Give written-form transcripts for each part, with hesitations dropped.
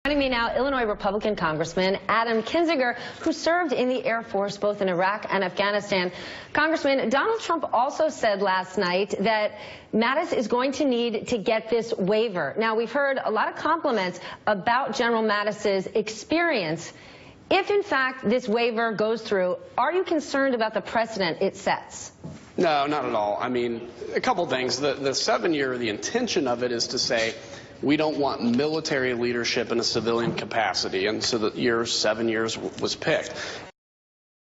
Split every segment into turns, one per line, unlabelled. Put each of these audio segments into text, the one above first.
Joining me now, Illinois Republican Congressman Adam Kinzinger, who served in the Air Force both in Iraq and Afghanistan. Congressman, Donald Trump also said last night that Mattis is going to need to get this waiver. Now, we've heard a lot of compliments about General Mattis's experience. If, in fact, this waiver goes through, are you concerned about the precedent it sets?
No, not at all. I mean, a couple things. The 7-year, the intention of it is to say we don't want military leadership in a civilian capacity, and so the 7 years was picked.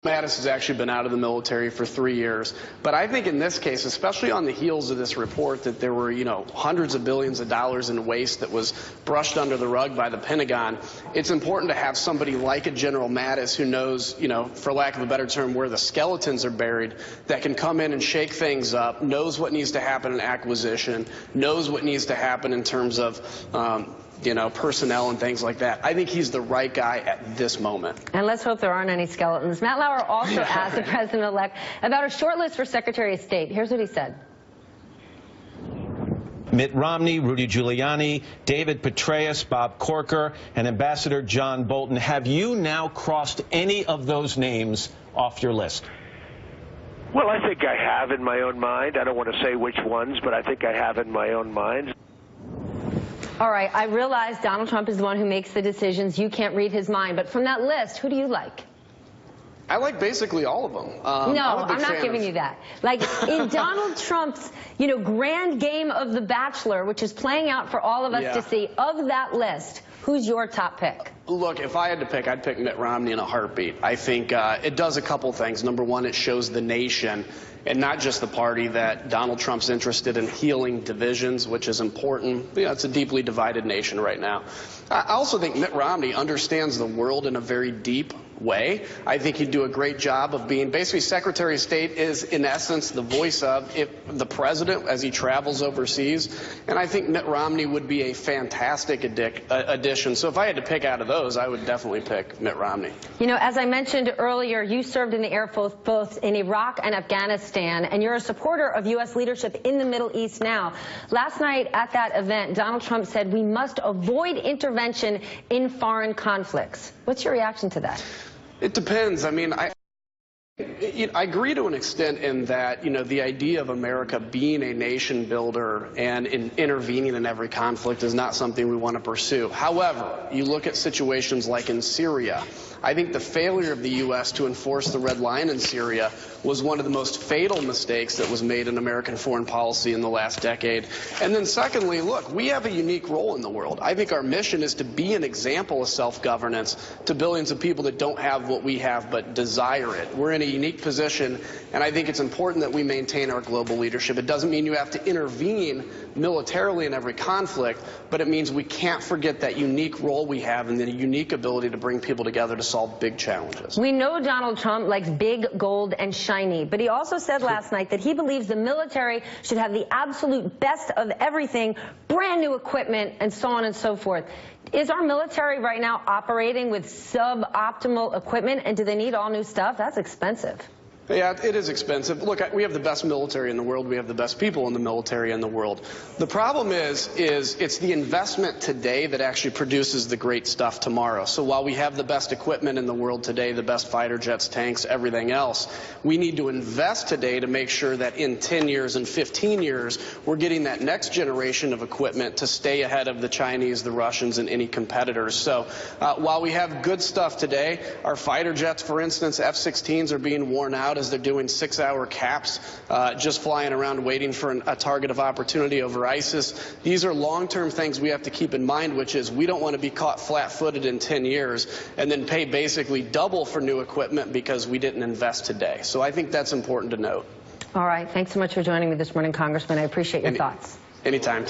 Mattis has actually been out of the military for 3 years, but I think in this case, especially on the heels of this report that there were, hundreds of billions of dollars in waste that was brushed under the rug by the Pentagon, it's important to have somebody like a General Mattis who knows, for lack of a better term, where the skeletons are buried, that can come in and shake things up, knows what needs to happen in acquisition, knows what needs to happen in terms of personnel and things like that. I think he's the right guy at this moment. And
let's hope there aren't any skeletons. Matt Lauer also asked the president-elect about a short list for Secretary of State. Here's what he said.
Mitt Romney, Rudy Giuliani, David Petraeus, Bob Corker, and Ambassador John Bolton. Have you now crossed any of those names off your list?
Well, I think I have in my own mind. I don't want to say which ones, but I think I have in my own mind.
All right, I realize Donald Trump is the one who makes the decisions. You can't read his mind. But from that list, who do you like?
I like basically all of them.
No, I'm not giving you that. Like, in Donald Trump's, grand game of The Bachelor, which is playing out for all of us to see, of that list, who's your top pick?
Look, if I had to pick, I'd pick Mitt Romney in a heartbeat. I think it does a couple things. Number one, it shows the nation, and not just the party, that Donald Trump's interested in healing divisions, which is important. It's a deeply divided nation right now. I also think Mitt Romney understands the world in a very deep way. I think he'd do a great job of being, basically, Secretary of State is, in essence, the voice of the president as he travels overseas. And I think Mitt Romney would be a fantastic addition. So if I had to pick out of those, I would definitely pick Mitt Romney.
As I mentioned earlier, you served in the Air Force both in Iraq and Afghanistan, and you're a supporter of U.S. leadership in the Middle East now. Last night at that event, Donald Trump said we must avoid intervention in foreign conflicts. What's your reaction to that?
It depends. I mean, I agree to an extent in that, the idea of America being a nation builder and intervening in every conflict is not something we want to pursue. However, you look at situations like in Syria. I think the failure of the U.S. to enforce the red line in Syria was one of the most fatal mistakes that was made in American foreign policy in the last decade. And then secondly, look, we have a unique role in the world. I think our mission is to be an example of self-governance to billions of people that don't have what we have but desire it. We're in a unique position, and I think it's important that we maintain our global leadership. It doesn't mean you have to intervene militarily in every conflict, but it means we can't forget that unique role we have and the unique ability to bring people together to solve big challenges.
We know Donald Trump likes big, gold, and shiny, but he also said last night that he believes the military should have the absolute best of everything, brand new equipment, and so on and so forth. Is our military right now operating with suboptimal equipment, and do they need all new stuff? That's expensive.
Yeah, it is expensive. Look, we have the best military in the world. We have the best people in the military in the world. The problem is it's the investment today that actually produces the great stuff tomorrow. So while we have the best equipment in the world today, the best fighter jets, tanks, everything else, we need to invest today to make sure that in 10 years and 15 years, we're getting that next generation of equipment to stay ahead of the Chinese, the Russians, and any competitors. So while we have good stuff today, our fighter jets, for instance, F-16s are being worn out as they're doing 6-hour caps, just flying around waiting for a target of opportunity over ISIS. These are long-term things we have to keep in mind, which is we don't want to be caught flat-footed in 10 years and then pay basically double for new equipment because we didn't invest today. So I think that's important to note.
All right. Thanks so much for joining me this morning, Congressman. I appreciate your thoughts.
Anytime.